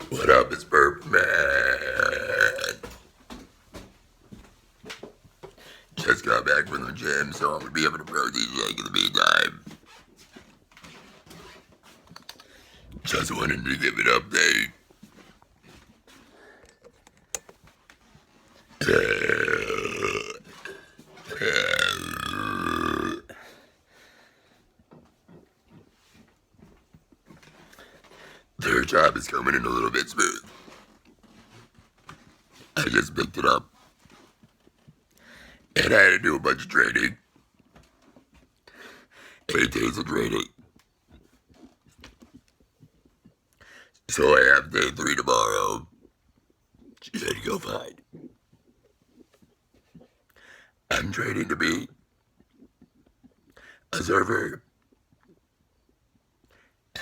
What up, it's Birdman. Just got back from the gym, so I'm gonna be having a protein shake in the meantime. Just wanted to give an update. Their job is coming in a little bit smooth. I just picked it up, and I had to do a bunch of training. 8 days of training. So I have day 3 tomorrow. Should go fine. I'm training to be a server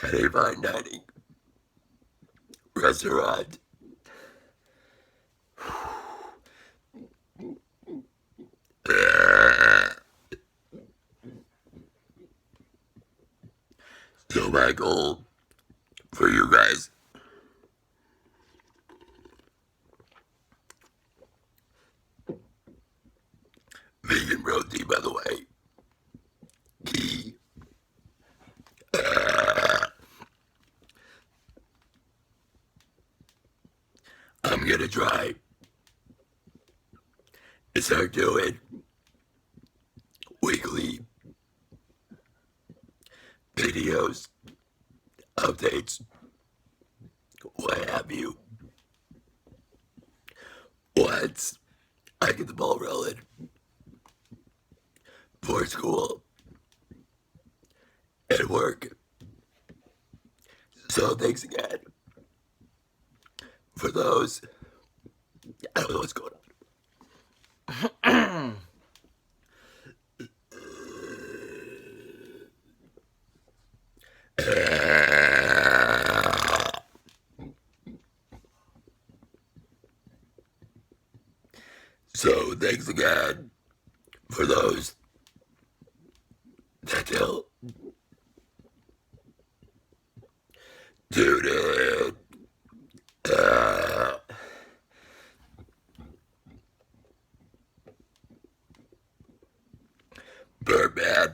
at a fine dining restaurant. So my goal for you guys vegan protein, by the way. Key. I'm gonna try and start doing weekly videos, updates, what have you. Once I get the ball rolling for school and work. So thanks again for those. I don't know what's going on. So thanks again for those that still tune in. Birdman.